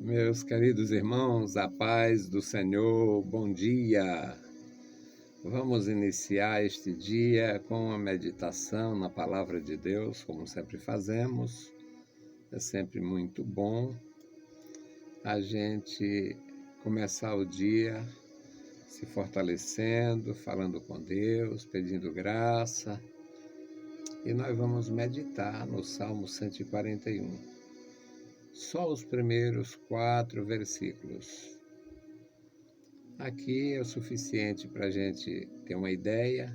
Meus queridos irmãos, a paz do Senhor, bom dia. Vamos iniciar este dia com uma meditação na palavra de Deus, como sempre fazemos. É sempre muito bom a gente começar o dia se fortalecendo, falando com Deus, pedindo graça. E nós vamos meditar no Salmo 141. Só os primeiros 4 versículos. Aqui é o suficiente para a gente ter uma ideia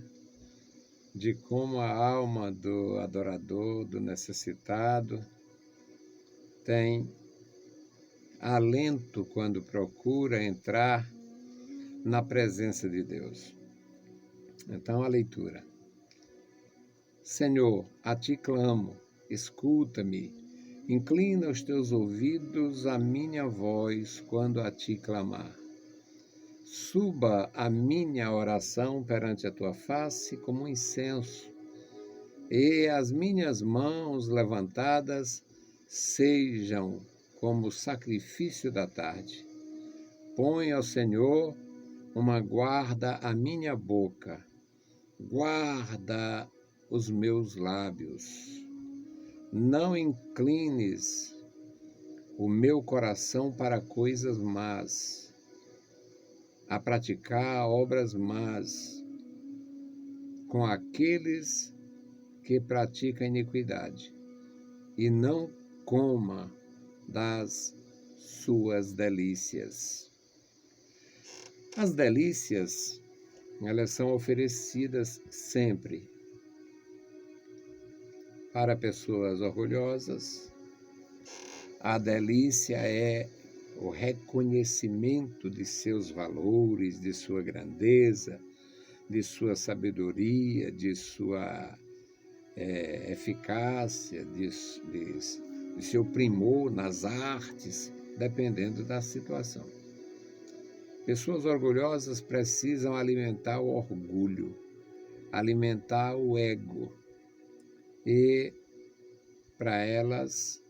de como a alma do adorador, do necessitado, tem alento quando procura entrar na presença de Deus. Então, a leitura. Senhor, a ti clamo, escuta-me, inclina os teus ouvidos à minha voz quando a ti clamar. Suba a minha oração perante a tua face como um incenso, e as minhas mãos levantadas sejam como o sacrifício da tarde. Põe ao Senhor uma guarda à minha boca, guarda os meus lábios. Não inclines o meu coração para coisas más, a praticar obras más com aqueles que praticam iniquidade, e não coma das suas delícias. As delícias, elas são oferecidas sempre para pessoas orgulhosas. A delícia é o reconhecimento de seus valores, de sua grandeza, de sua sabedoria, de sua eficácia, de seu primor nas artes, dependendo da situação. Pessoas orgulhosas precisam alimentar o orgulho, alimentar o ego, e para elas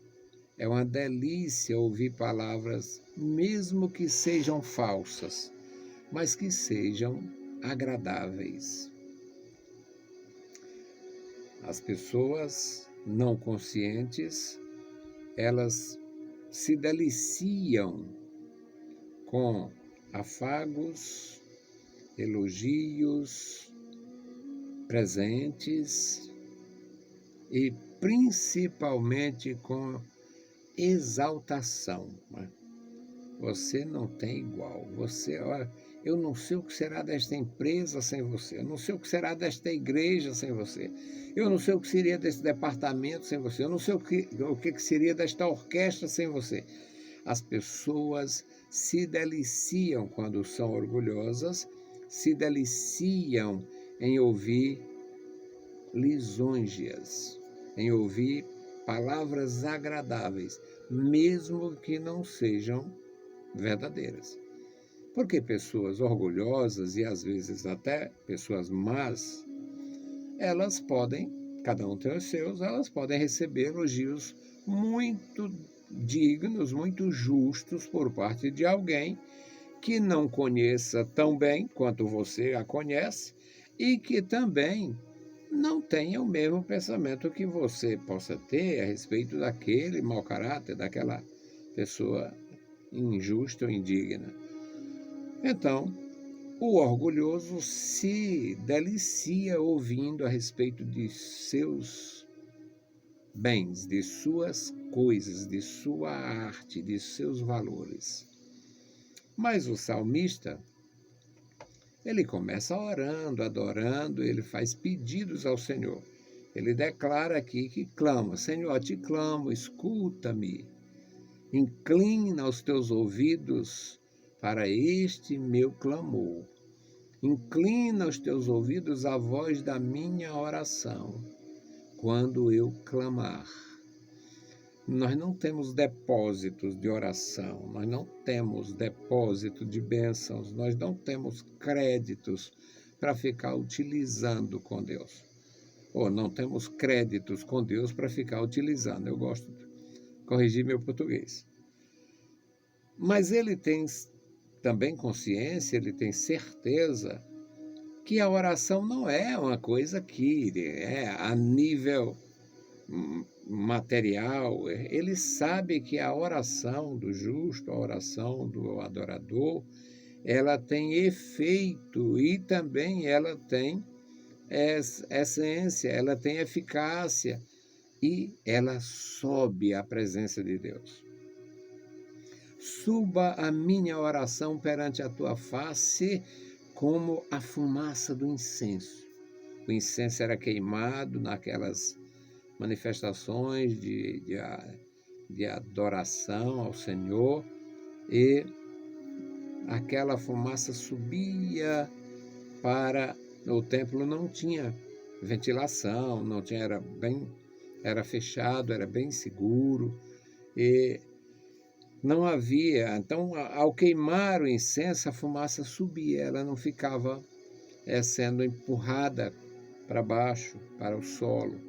é uma delícia ouvir palavras, mesmo que sejam falsas, mas que sejam agradáveis. As pessoas não conscientes, elas se deliciam com afagos, elogios, presentes e principalmente com exaltação. Você não tem igual. Eu não sei o que será desta empresa sem você. Eu não sei o que será desta igreja sem você. Eu não sei o que seria desse departamento sem você. Eu não sei o que seria desta orquestra sem você. As pessoas se deliciam quando são orgulhosas, se deliciam em ouvir lisonjas, em ouvir palavras agradáveis, mesmo que não sejam verdadeiras. Porque pessoas orgulhosas e às vezes até pessoas más, elas podem, cada um tem os seus, elas podem receber elogios muito dignos, muito justos por parte de alguém que não conheça tão bem quanto você a conhece e que também não tenha o mesmo pensamento que você possa ter a respeito daquele mau caráter, daquela pessoa injusta ou indigna. Então, o orgulhoso se delicia ouvindo a respeito de seus bens, de suas coisas, de sua arte, de seus valores. Mas o salmista, ele começa orando, adorando, ele faz pedidos ao Senhor. Ele declara aqui que clama: Senhor, a ti clamo, escuta-me, inclina os teus ouvidos para este meu clamor. Inclina os teus ouvidos à voz da minha oração, quando eu clamar. Nós não temos depósitos de oração, nós não temos depósito de bênçãos, nós não temos créditos para ficar utilizando com Deus. Ou não temos créditos com Deus para ficar utilizando. Eu gosto de corrigir meu português. Mas ele tem também consciência, ele tem certeza que a oração não é uma coisa que é a nível material. Ele sabe que a oração do justo, a oração do adorador, ela tem efeito e também ela tem essência, ela tem eficácia e ela sobe à presença de Deus. Suba a minha oração perante a tua face como a fumaça do incenso. O incenso era queimado naquelas manifestações de adoração ao Senhor, e aquela fumaça subia para o templo. Não tinha ventilação, não tinha, era fechado, era bem seguro, e não havia. Então, ao queimar o incenso, a fumaça subia, ela não ficava sendo empurrada para baixo, para o solo.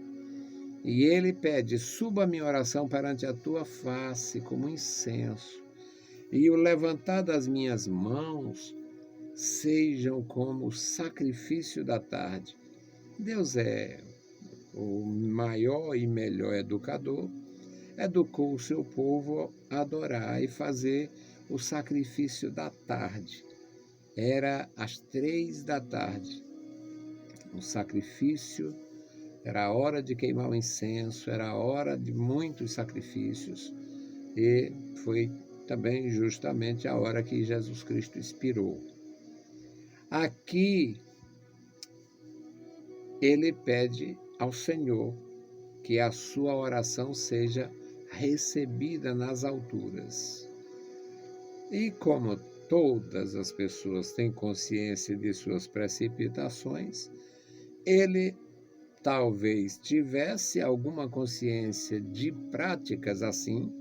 E ele pede: suba a minha oração perante a tua face como incenso, e o levantar das minhas mãos sejam como o sacrifício da tarde. Deus é o maior e melhor educador, educou o seu povo a adorar e fazer o sacrifício da tarde. Era às 3 da tarde. O sacrifício era a hora de queimar o incenso, era a hora de muitos sacrifícios, e foi também justamente a hora que Jesus Cristo expirou. Aqui ele pede ao Senhor que a sua oração seja recebida nas alturas. E como todas as pessoas têm consciência de suas precipitações, ele talvez tivesse alguma consciência de práticas assim.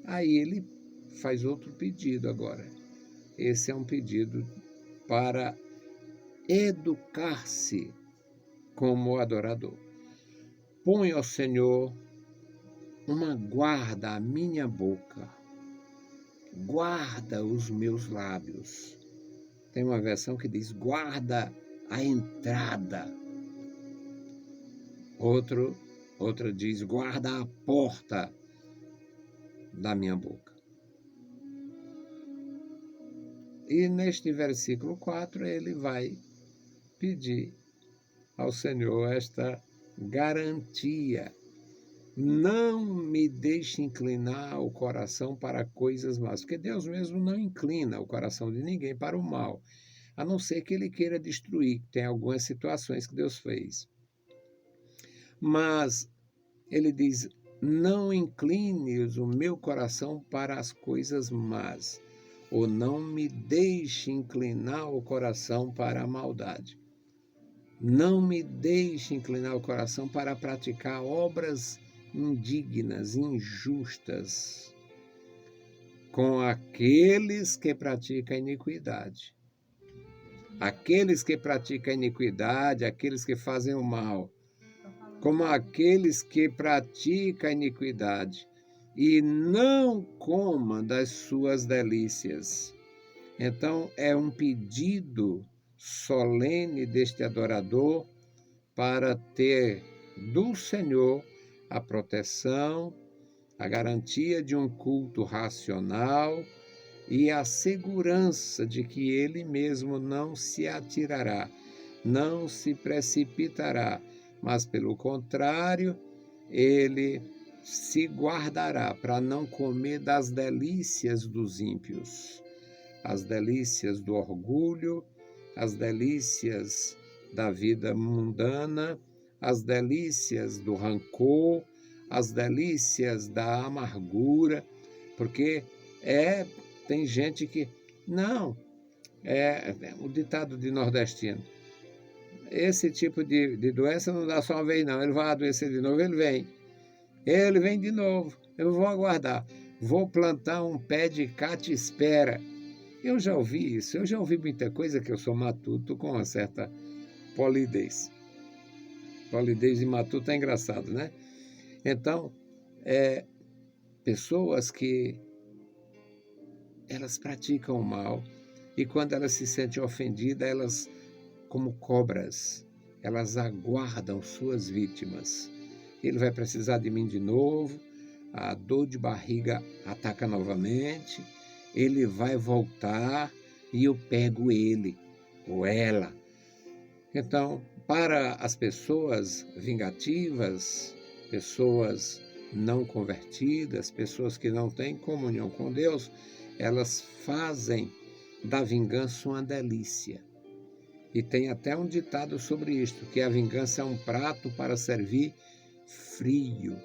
Aí ele faz outro pedido agora. Esse é um pedido para educar-se como adorador. Põe ao Senhor uma guarda à minha boca, guarda os meus lábios. Tem uma versão que diz: guarda a entrada. Outra diz: guarda a porta da minha boca. E neste versículo 4 ele vai pedir ao Senhor esta garantia: não me deixe inclinar o coração para coisas más, porque Deus mesmo não inclina o coração de ninguém para o mal, a não ser que ele queira destruir. Tem algumas situações que Deus fez. Mas ele diz: não inclines o meu coração para as coisas más, ou não me deixe inclinar o coração para a maldade. Não me deixe inclinar o coração para praticar obras indignas, injustas, com aqueles que praticam a iniquidade. Aqueles que praticam a iniquidade, aqueles que fazem o mal, como aqueles que praticam a iniquidade, e não coma das suas delícias. Então, é um pedido solene deste adorador para ter do Senhor a proteção, a garantia de um culto racional e a segurança de que ele mesmo não se atirará, não se precipitará, mas, pelo contrário, ele se guardará para não comer das delícias dos ímpios, as delícias do orgulho, as delícias da vida mundana, as delícias do rancor, as delícias da amargura, porque tem gente que, não, o ditado de nordestino: esse tipo de doença não dá só uma vez não, ele vai adoecer de novo, ele vem de novo, eu vou aguardar, vou plantar um pé de cate-espera. Eu já ouvi isso, eu já ouvi muita coisa, que eu sou matuto com uma certa polidez. Polidez de matuto é engraçado, né? Então, pessoas que elas praticam o mal e quando elas se sentem ofendidas, elas, como cobras, elas aguardam suas vítimas. Ele vai precisar de mim de novo, a dor de barriga ataca novamente, ele vai voltar e eu pego ele ou ela. Então, para as pessoas vingativas, pessoas não convertidas, pessoas que não têm comunhão com Deus, elas fazem da vingança uma delícia. E tem até um ditado sobre isto, que a vingança é um prato para servir frio.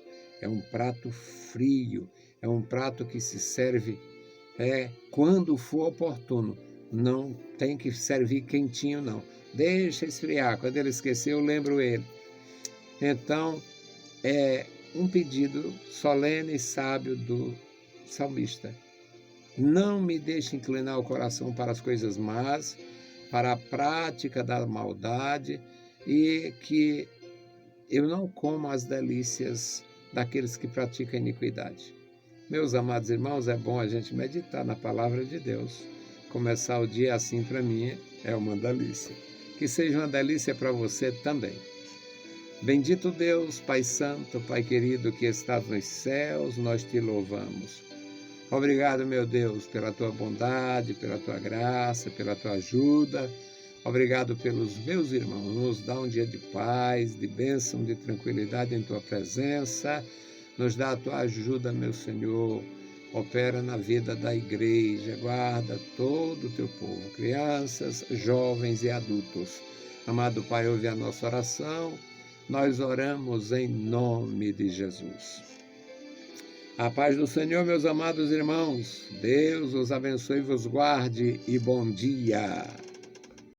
É um prato frio, é um prato que se serve quando for oportuno. Não tem que servir quentinho, não. Deixa esfriar. Quando ele esquecer, eu lembro ele. Então, é um pedido solene e sábio do salmista. Não me deixe inclinar o coração para as coisas más, para a prática da maldade, e que eu não coma as delícias daqueles que praticam iniquidade. Meus amados irmãos, é bom a gente meditar na palavra de Deus. Começar o dia assim, para mim, é uma delícia. Que seja uma delícia para você também. Bendito Deus, Pai Santo, Pai querido que estás nos céus, nós te louvamos. Obrigado, meu Deus, pela tua bondade, pela tua graça, pela tua ajuda. Obrigado pelos meus irmãos. Nos dá um dia de paz, de bênção, de tranquilidade em tua presença. Nos dá a tua ajuda, meu Senhor. Opera na vida da igreja. Guarda todo o teu povo, crianças, jovens e adultos. Amado Pai, ouve a nossa oração. Nós oramos em nome de Jesus. A paz do Senhor, meus amados irmãos. Deus os abençoe e vos guarde e bom dia.